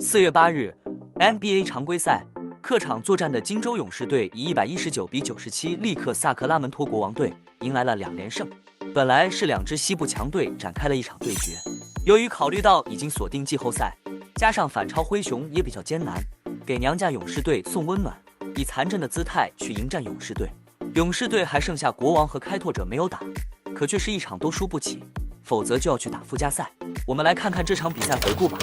4月8日 ，NBA 常规赛客场作战的金州勇士队以119-97力克萨克拉门托国王队，迎来了2连胜。本来是2支西部强队展开了一场对决，由于考虑到已经锁定季后赛，加上反超灰熊也比较艰难，给娘家勇士队送温暖，以残阵的姿态去迎战勇士队。勇士队还剩下国王和开拓者没有打，可却是一场都输不起，否则就要去打附加赛。我们来看看这场比赛回顾吧。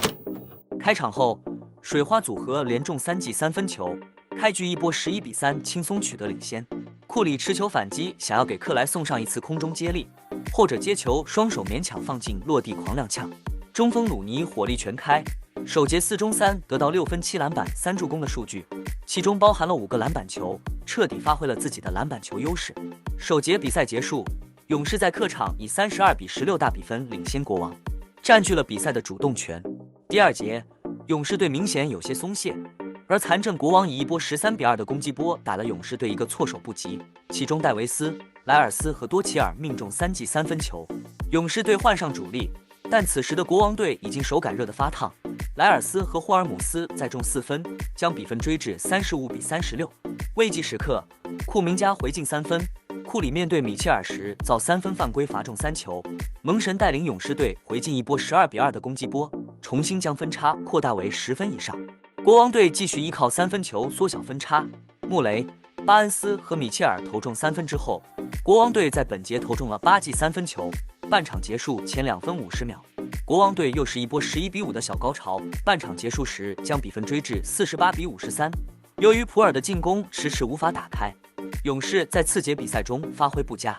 开场后，水花组合连中3记3分球，开局一波11-3轻松取得领先。库里持球反击，想要给克莱送上一次空中接力，或者接球双手勉强放进落地狂踉跄。中锋鲁尼火力全开，首节4中3得到6分7篮板3助攻的数据，其中包含了5个篮板球，彻底发挥了自己的篮板球优势。首节比赛结束，勇士在客场以32-16大比分领先国王，占据了比赛的主动权。第二节，勇士队明显有些松懈，而残阵国王以一波13-2的攻击波打了勇士队一个措手不及，其中戴维斯、莱尔斯和多齐尔命中3记3分球。勇士队换上主力，但此时的国王队已经手感热得发烫，莱尔斯和霍尔姆斯再中4分，将比分追至35-36。危急时刻，库明加回敬3分，库里面对米切尔时遭3分犯规罚中3球，蒙神带领勇士队回敬一波12-2的攻击波，重新将分差扩大为10分以上。国王队继续依靠3分球缩小分差，穆雷、巴恩斯和米切尔投中3分之后，国王队在本节投中了8记3分球。半场结束前2分50秒，国王队又是一波11-5的小高潮，半场结束时将比分追至48-53。由于普尔的进攻迟迟无法打开，勇士在次节比赛中发挥不佳，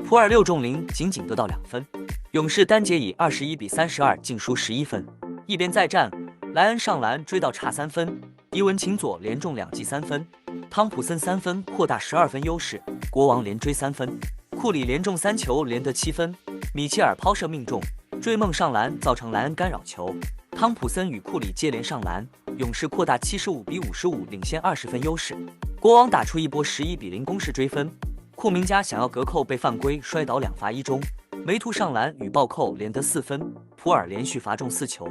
普尔6中0仅仅得到2分，勇士单节以21-32净输11分。一边再战，莱恩上篮追到差3分，迪文琴佐连中2记3分，汤普森3分扩大12分优势，国王连追3分，库里连中3球连得7分，米切尔抛射命中，追梦上篮造成莱恩干扰球，汤普森与库里接连上篮，勇士扩大75-55领先20分优势。国王打出一波11-0攻势追分，库明加想要隔扣被犯规摔倒2罚1中，梅图上篮与暴扣连得4分，普尔连续罚中4球，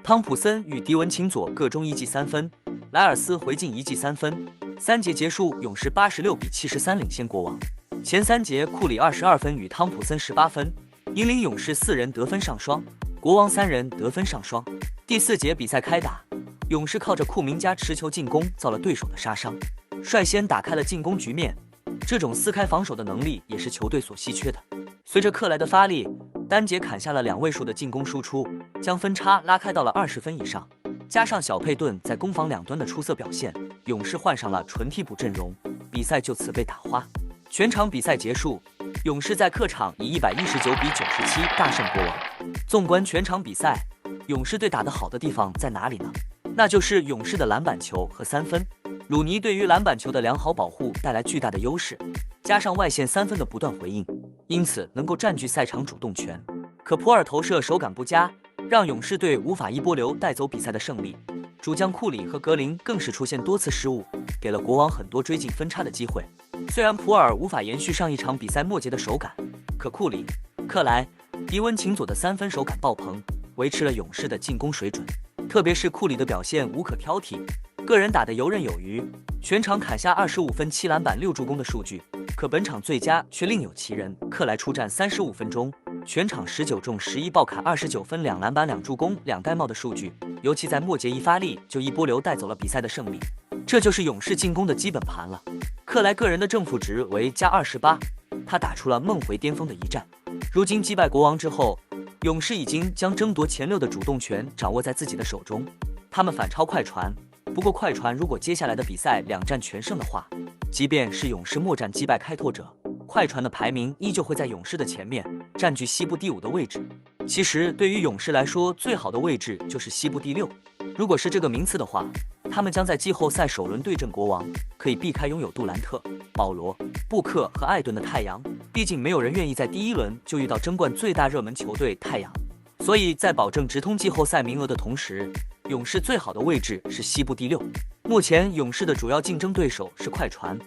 汤普森与迪文琴佐各中1记3分，莱尔斯回敬1记3分。3节结束，勇士86-73领先国王。前3节库里22分与汤普森18分，引领勇士4人得分上双，国王3人得分上双。第4节比赛开打，勇士靠着库明加持球进攻造了对手的杀伤，率先打开了进攻局面。这种撕开防守的能力也是球队所稀缺的。随着克莱的发力，单节砍下了2位数的进攻输出，将分差拉开到了20分以上。加上小佩顿在攻防两端的出色表现，勇士换上了纯替补阵容，比赛就此被打花。全场比赛结束，勇士在客场以119-97大胜国王。纵观全场比赛，勇士队打得好的地方在哪里呢？那就是勇士的篮板球和3分。鲁尼对于篮板球的良好保护带来巨大的优势，加上外线3分的不断回应，因此能够占据赛场主动权。可普尔投射手感不佳，让勇士队无法一波流带走比赛的胜利。主将库里和格林更是出现多次失误，给了国王很多追进分差的机会。虽然普尔无法延续上一场比赛末节的手感，可库里、克莱、迪文琴佐的3分手感爆棚，维持了勇士的进攻水准。特别是库里的表现无可挑剔，个人打得游刃有余，全场砍下25分7篮板6助攻的数据。可本场最佳却另有其人，克莱出战35分钟，全场19中11爆砍29分2篮板2助攻2盖帽的数据，尤其在末节一发力就一波流带走了比赛的胜利。这就是勇士进攻的基本盘了。克莱个人的正负值为+28，他打出了梦回巅峰的一战。如今击败国王之后，勇士已经将争夺前6的主动权掌握在自己的手中。他们反超快船，不过快船如果接下来的比赛2战全胜的话，即便是勇士末战击败开拓者，快船的排名依旧会在勇士的前面，占据西部第5的位置。其实对于勇士来说，最好的位置就是西部第6。如果是这个名次的话，他们将在季后赛首轮对阵国王，可以避开拥有杜兰特、保罗、布克和艾顿的太阳。毕竟没有人愿意在第1轮就遇到争冠最大热门球队太阳。所以在保证直通季后赛名额的同时，勇士最好的位置是西部第6。目前勇士的主要竞争对手是快船，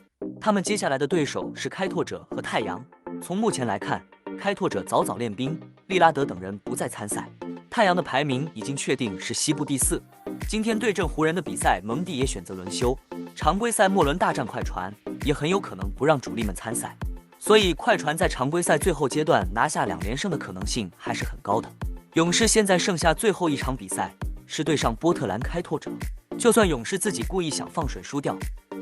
他们接下来的对手是开拓者和太阳。从目前来看，开拓者早早练兵，利拉德等人不再参赛，太阳的排名已经确定是西部第4。今天对阵湖人的比赛，蒙蒂也选择轮休，常规赛末轮大战快船，也很有可能不让主力们参赛，所以快船在常规赛最后阶段拿下2连胜的可能性还是很高的。勇士现在剩下最后一场比赛是对上波特兰开拓者，就算勇士自己故意想放水输掉，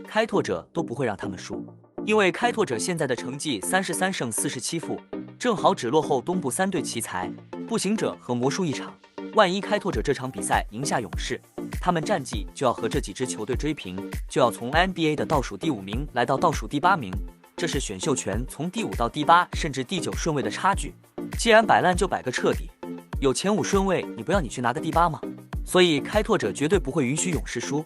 开拓者都不会让他们输，因为开拓者现在的成绩33胜47负，正好只落后东部3队奇才、步行者和魔术一场。万一开拓者这场比赛赢下勇士，他们战绩就要和这几支球队追平，就要从 NBA 的倒数第5名来到倒数第8名，这是选秀权从第5到第8甚至第9顺位的差距。既然摆烂就摆个彻底，有前5顺位，你不要你去拿个第8吗？所以开拓者绝对不会允许勇士输，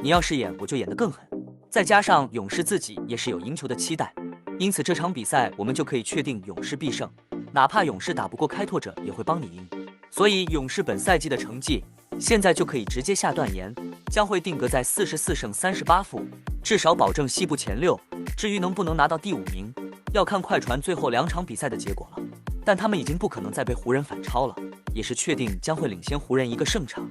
你要是演我就演得更狠。再加上勇士自己也是有赢球的期待，因此这场比赛我们就可以确定勇士必胜，哪怕勇士打不过开拓者也会帮你赢。所以勇士本赛季的成绩现在就可以直接下断言，将会定格在44胜38负，至少保证西部前6。至于能不能拿到第5名，要看快船最后2场比赛的结果了，但他们已经不可能再被湖人反超了，也是确定将会领先湖人1个胜场。